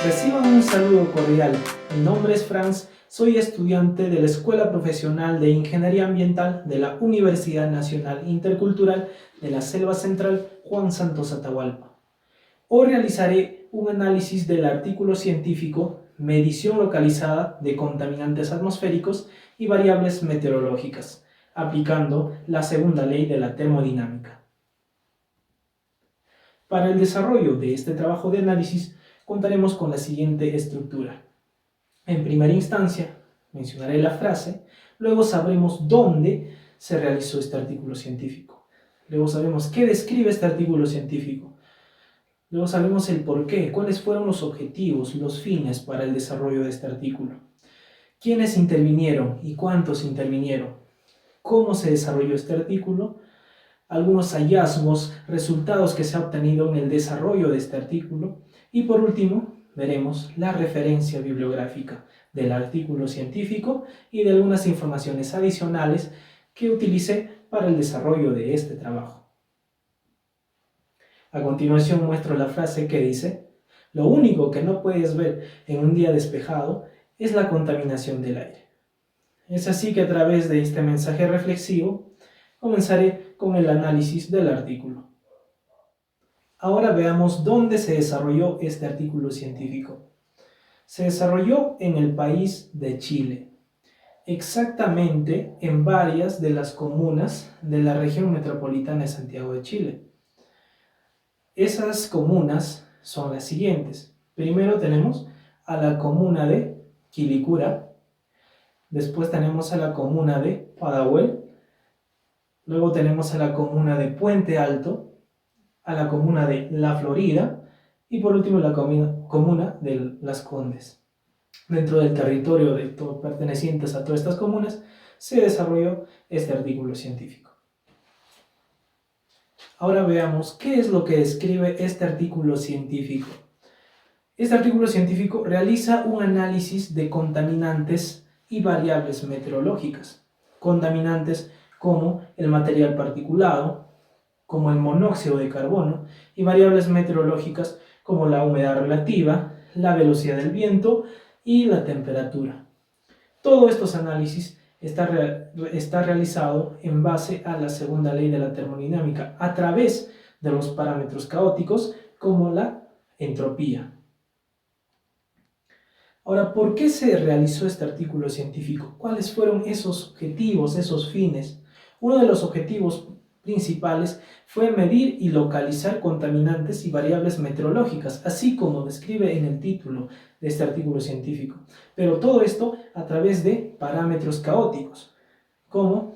Reciban un saludo cordial. Mi nombre es Franz, soy estudiante de la Escuela Profesional de Ingeniería Ambiental de la Universidad Nacional Intercultural de la Selva Central Juan Santos Atahualpa. Hoy realizaré un análisis del artículo científico Medición localizada de contaminantes atmosféricos y variables meteorológicas, aplicando la segunda ley de la termodinámica. Para el desarrollo de este trabajo de análisis, contaremos con la siguiente estructura. En primera instancia, mencionaré la frase, luego sabremos dónde se realizó este artículo científico. Luego sabemos qué describe este artículo científico. Luego sabemos el porqué, cuáles fueron los objetivos, los fines para el desarrollo de este artículo. ¿Quiénes intervinieron y cuántos intervinieron? ¿Cómo se desarrolló este artículo? Algunos hallazgos, resultados que se ha obtenido en el desarrollo de este artículo. Y por último, veremos la referencia bibliográfica del artículo científico y de algunas informaciones adicionales que utilicé para el desarrollo de este trabajo. A continuación muestro la frase que dice: lo único que no puedes ver en un día despejado es la contaminación del aire. Es así que a través de este mensaje reflexivo comenzaré con el análisis del artículo. Ahora veamos dónde se desarrolló este artículo científico. Se desarrolló en el país de Chile, exactamente en varias de las comunas de la región metropolitana de Santiago de Chile. Esas comunas son las siguientes. Primero tenemos a la comuna de Quilicura, después tenemos a la comuna de Padahuel, luego tenemos a la comuna de Puente Alto, a la comuna de La Florida y por último la comuna de Las Condes. Dentro del territorio pertenecientes a todas estas comunas se desarrolló este artículo científico. Ahora veamos qué es lo que describe este artículo científico. Este artículo científico realiza un análisis de contaminantes y variables meteorológicas. Contaminantes como el material particulado, como el monóxido de carbono, y variables meteorológicas como la humedad relativa, la velocidad del viento y la temperatura. Todos estos análisis está realizado en base a la segunda ley de la termodinámica a través de los parámetros caóticos como la entropía. Ahora, ¿por qué se realizó este artículo científico? ¿Cuáles fueron esos objetivos, esos fines? Uno de los objetivos principales fue medir y localizar contaminantes y variables meteorológicas, así como describe en el título de este artículo científico. Pero todo esto a través de parámetros caóticos, como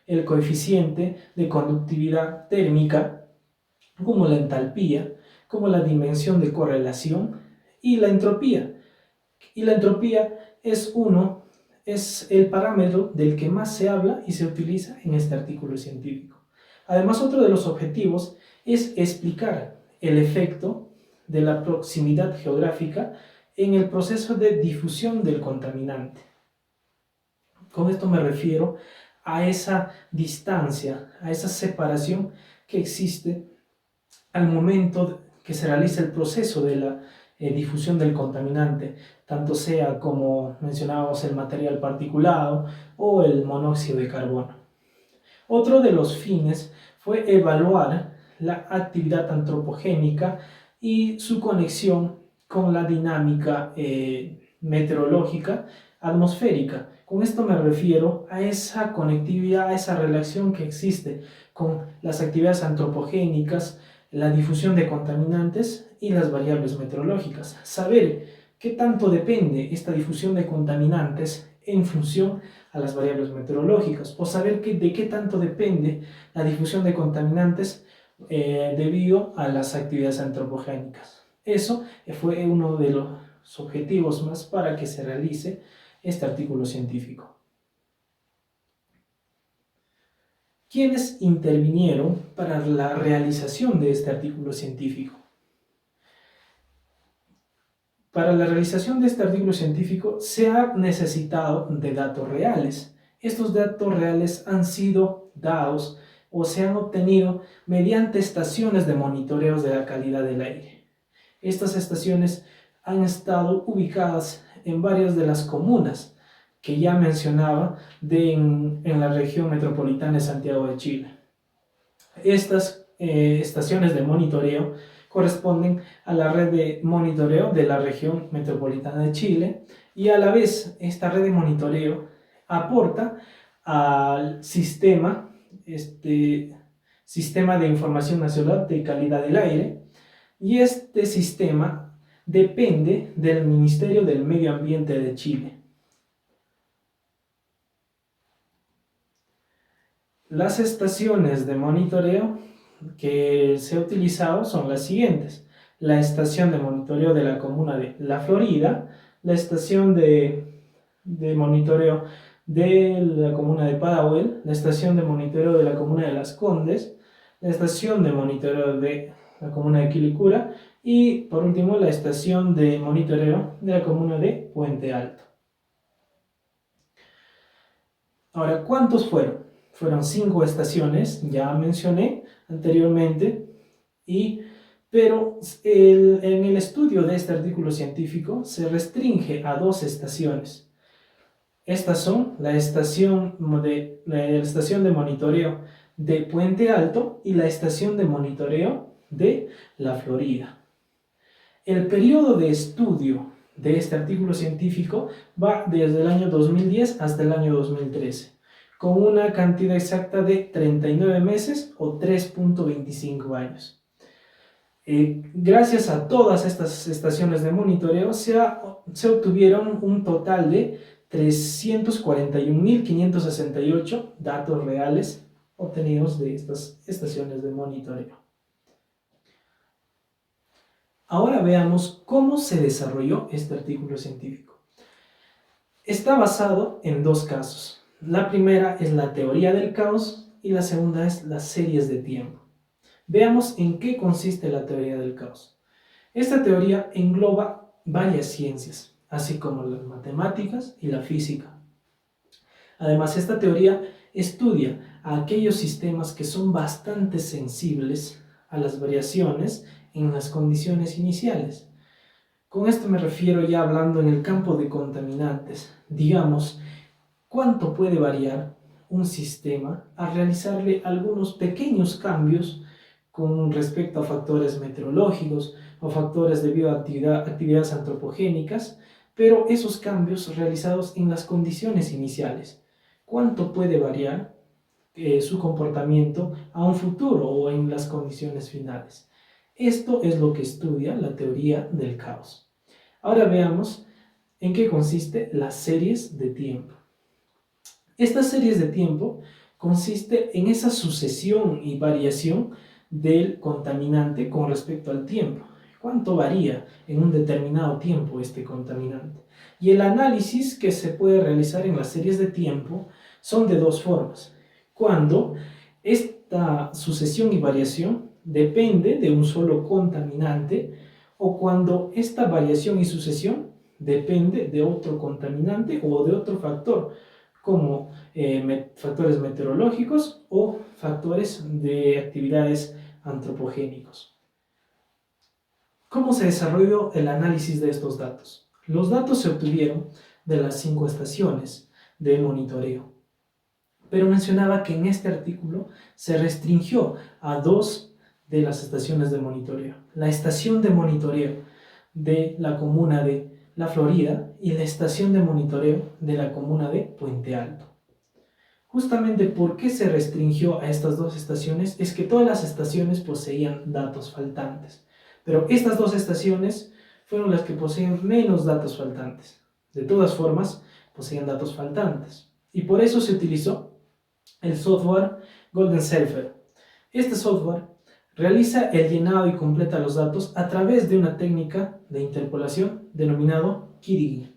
el coeficiente de conductividad térmica, como la entalpía, como la dimensión de correlación y la entropía. Y la entropía es el parámetro del que más se habla y se utiliza en este artículo científico. Además, otro de los objetivos es explicar el efecto de la proximidad geográfica en el proceso de difusión del contaminante. Con esto me refiero a esa distancia, a esa separación que existe al momento que se realiza el proceso de la difusión del contaminante, tanto sea como mencionábamos el material particulado o el monóxido de carbono. Otro de los fines fue evaluar la actividad antropogénica y su conexión con la dinámica meteorológica atmosférica. Con esto me refiero a esa conectividad, a esa relación que existe con las actividades antropogénicas, la difusión de contaminantes y las variables meteorológicas. Saber qué tanto depende esta difusión de contaminantes en función a las variables meteorológicas, o saber de qué tanto depende la difusión de contaminantes debido a las actividades antropogénicas. Eso fue uno de los objetivos más para que se realice este artículo científico. ¿Quiénes intervinieron para la realización de este artículo científico? Para la realización de este artículo científico se ha necesitado de datos reales. Estos datos reales han sido dados o se han obtenido mediante estaciones de monitoreos de la calidad del aire. Estas estaciones han estado ubicadas en varias de las comunas que ya mencionaba en la región metropolitana de Santiago de Chile. Estas estaciones de monitoreo corresponden a la red de monitoreo de la región metropolitana de Chile, y a la vez esta red de monitoreo aporta al sistema de información nacional de calidad del aire, y este sistema depende del Ministerio del Medio Ambiente de Chile. Las estaciones de monitoreo que se han utilizado son las siguientes: la estación de monitoreo de la comuna de La Florida, la estación de monitoreo de la comuna de Padahuel, la estación de monitoreo de la comuna de Las Condes, la estación de monitoreo de la comuna de Quilicura y por último la estación de monitoreo de la comuna de Puente Alto. Ahora, ¿cuántos fueron? Fueron 5 estaciones, ya mencioné anteriormente, pero en el estudio de este artículo científico se restringe a 2 estaciones. Estas son la estación de monitoreo de Puente Alto y la estación de monitoreo de La Florida. El periodo de estudio de este artículo científico va desde el año 2010 hasta el año 2013, con una cantidad exacta de 39 meses o 3.25 años. Gracias a todas estas estaciones de monitoreo se obtuvieron un total de 341.568 datos reales obtenidos de estas estaciones de monitoreo. Ahora veamos cómo se desarrolló este artículo científico. Está basado en 2 casos. La primera es la teoría del caos y la segunda es las series de tiempo. Veamos en qué consiste la teoría del caos. Esta teoría engloba varias ciencias, así como las matemáticas y la física. Además, esta teoría estudia a aquellos sistemas que son bastante sensibles a las variaciones en las condiciones iniciales. Con esto me refiero ya hablando en el campo de contaminantes. Digamos, ¿cuánto puede variar un sistema al realizarle algunos pequeños cambios con respecto a factores meteorológicos o factores debido a actividades antropogénicas, pero esos cambios realizados en las condiciones iniciales? ¿Cuánto puede variar su comportamiento a un futuro o en las condiciones finales? Esto es lo que estudia la teoría del caos. Ahora veamos en qué consiste las series de tiempo. Estas series de tiempo consiste en esa sucesión y variación del contaminante con respecto al tiempo. ¿Cuánto varía en un determinado tiempo este contaminante? Y el análisis que se puede realizar en las series de tiempo son de 2 formas. Cuando esta sucesión y variación depende de un solo contaminante, o cuando esta variación y sucesión depende de otro contaminante o de otro factor, como factores meteorológicos o factores de actividades antropogénicos. ¿Cómo se desarrolló el análisis de estos datos? Los datos se obtuvieron de las 5 estaciones de monitoreo, pero mencionaba que en este artículo se restringió a 2 de las estaciones de monitoreo: la estación de monitoreo de la comuna de La Florida y la estación de monitoreo de la comuna de Puente Alto. Justamente por qué se restringió a estas 2 estaciones es que todas las estaciones poseían datos faltantes, pero estas 2 estaciones fueron las que poseían menos datos faltantes. De todas formas, poseían datos faltantes, y por eso se utilizó el software Golden Sulfur. Este software realiza el llenado y completa los datos a través de una técnica de interpolación denominado Kirigi.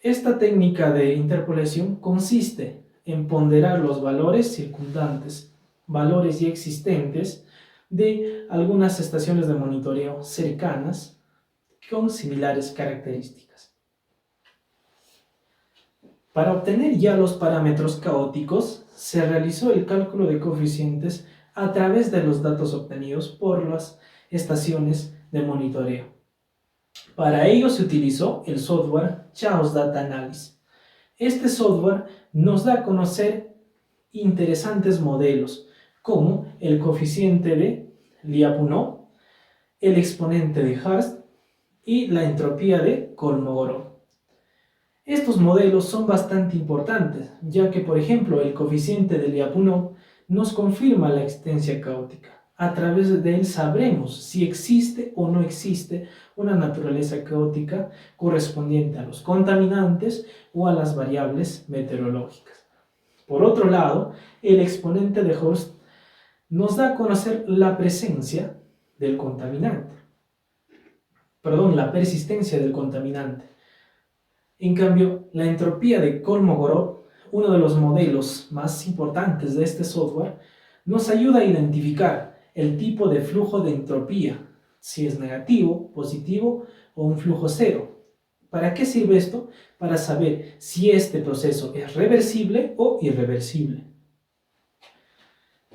Esta técnica de interpolación consiste en ponderar los valores circundantes, valores ya existentes, de algunas estaciones de monitoreo cercanas con similares características. Para obtener ya los parámetros caóticos, se realizó el cálculo de coeficientes a través de los datos obtenidos por las estaciones de monitoreo. Para ello se utilizó el software Chaos Data Analysis. Este software nos da a conocer interesantes modelos como el coeficiente de Lyapunov, el exponente de Hurst y la entropía de Kolmogorov. Estos modelos son bastante importantes, ya que, por ejemplo, el coeficiente de Lyapunov nos confirma la existencia caótica. A través de él sabremos si existe o no existe una naturaleza caótica correspondiente a los contaminantes o a las variables meteorológicas. Por otro lado, el exponente de Hurst nos da a conocer la presencia del contaminante, la persistencia del contaminante. En cambio, la entropía de Kolmogorov, uno de los modelos más importantes de este software, nos ayuda a identificar el tipo de flujo de entropía, si es negativo, positivo o un flujo cero. ¿Para qué sirve esto? Para saber si este proceso es reversible o irreversible.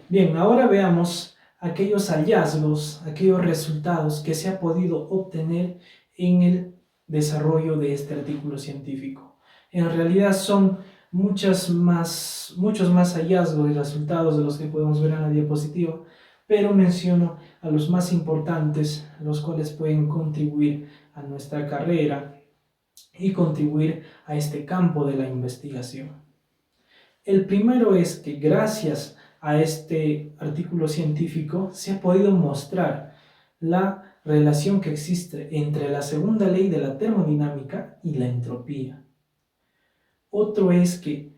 Bien, ahora veamos aquellos hallazgos, aquellos resultados que se ha podido obtener en el desarrollo de este artículo científico. En realidad son muchos más hallazgos y resultados de los que podemos ver en la diapositiva, pero menciono a los más importantes, los cuales pueden contribuir a nuestra carrera y contribuir a este campo de la investigación. El primero es que gracias a este artículo científico se ha podido mostrar la relación que existe entre la segunda ley de la termodinámica y la entropía. Otro es que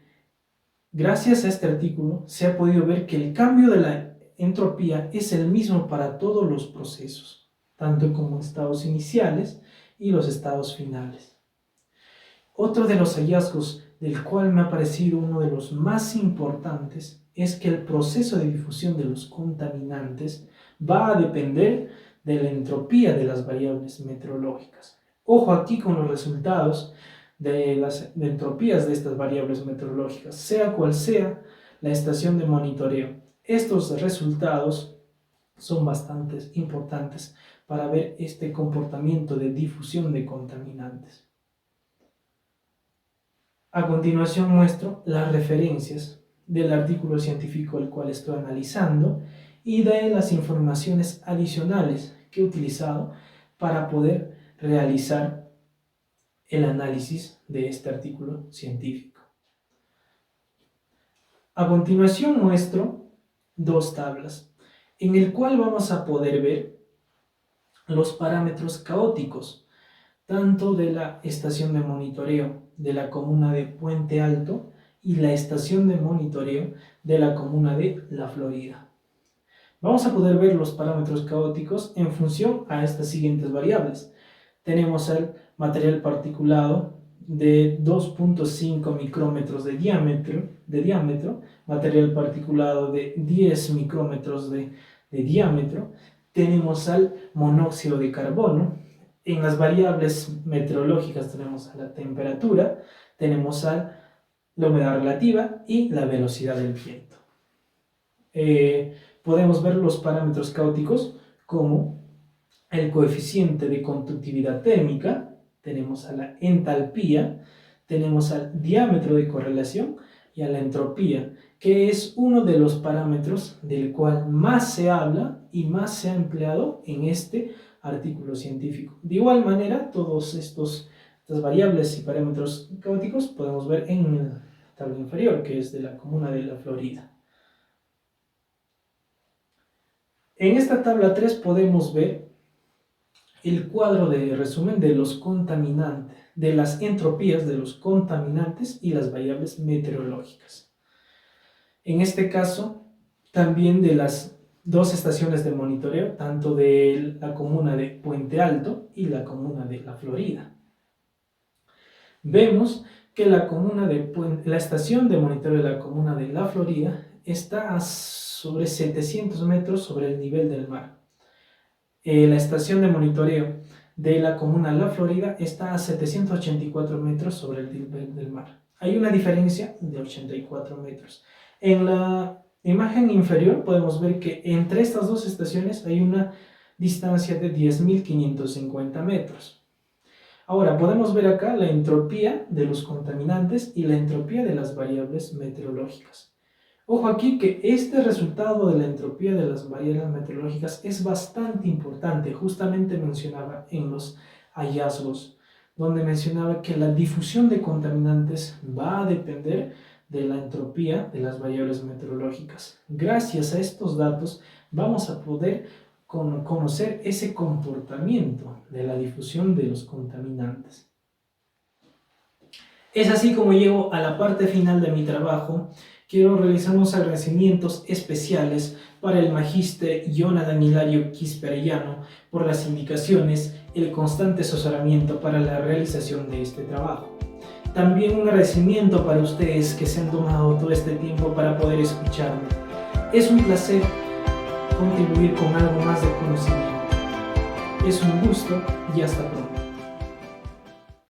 gracias a este artículo se ha podido ver que el cambio de la entropía es el mismo para todos los procesos, tanto como estados iniciales y los estados finales. Otro de los hallazgos del cual me ha parecido uno de los más importantes es que el proceso de difusión de los contaminantes va a depender de la entropía de las variables meteorológicas. Ojo aquí con los resultados de las entropías de estas variables meteorológicas, sea cual sea la estación de monitoreo. Estos resultados son bastante importantes para ver este comportamiento de difusión de contaminantes. A continuación muestro las referencias del artículo científico el cual estoy analizando y de las informaciones adicionales que he utilizado para poder realizar el análisis de este artículo científico. A continuación muestro dos tablas en el cual vamos a poder ver los parámetros caóticos tanto de la estación de monitoreo de la comuna de Puente Alto y la estación de monitoreo de la comuna de La Florida. Vamos a poder ver los parámetros caóticos en función a estas siguientes variables. Tenemos el material particulado de 2.5 micrómetros de diámetro, material particulado de 10 micrómetros de diámetro, tenemos al monóxido de carbono. En las variables meteorológicas tenemos a la temperatura, tenemos a la humedad relativa y la velocidad del viento. Podemos ver los parámetros caóticos como el coeficiente de conductividad térmica, tenemos a la entalpía, tenemos al diámetro de correlación y a la entropía, que es uno de los parámetros del cual más se habla y más se ha empleado en este artículo científico. De igual manera, todas estas variables y parámetros caóticos podemos ver en la tabla inferior, que es de la comuna de La Florida. En esta tabla 3 podemos ver el cuadro de resumen de los contaminantes, de las entropías de los contaminantes y las variables meteorológicas. En este caso, también de las dos estaciones de monitoreo, tanto de la comuna de Puente Alto y la comuna de La Florida. Vemos que la estación de monitoreo de la comuna de La Florida está a sobre 700 metros sobre el nivel del mar. La estación de monitoreo de la comuna de La Florida está a 784 metros sobre el nivel del mar. Hay una diferencia de 84 metros. En la imagen inferior podemos ver que entre estas dos estaciones hay una distancia de 10.550 metros. Ahora, podemos ver acá la entropía de los contaminantes y la entropía de las variables meteorológicas. Ojo aquí que este resultado de la entropía de las variables meteorológicas es bastante importante. Justamente mencionaba en los hallazgos, donde mencionaba que la difusión de contaminantes va a depender de la entropía de las variables meteorológicas. Gracias a estos datos vamos a poder conocer ese comportamiento de la difusión de los contaminantes. Es así como llego a la parte final de mi trabajo. Quiero realizar unos agradecimientos especiales para el magíster Jonathan Hilario Quisperellano por las indicaciones, el constante asesoramiento para la realización de este trabajo. También un agradecimiento para ustedes que se han tomado todo este tiempo para poder escucharme. Es un placer contribuir con algo más de conocimiento. Es un gusto y hasta pronto.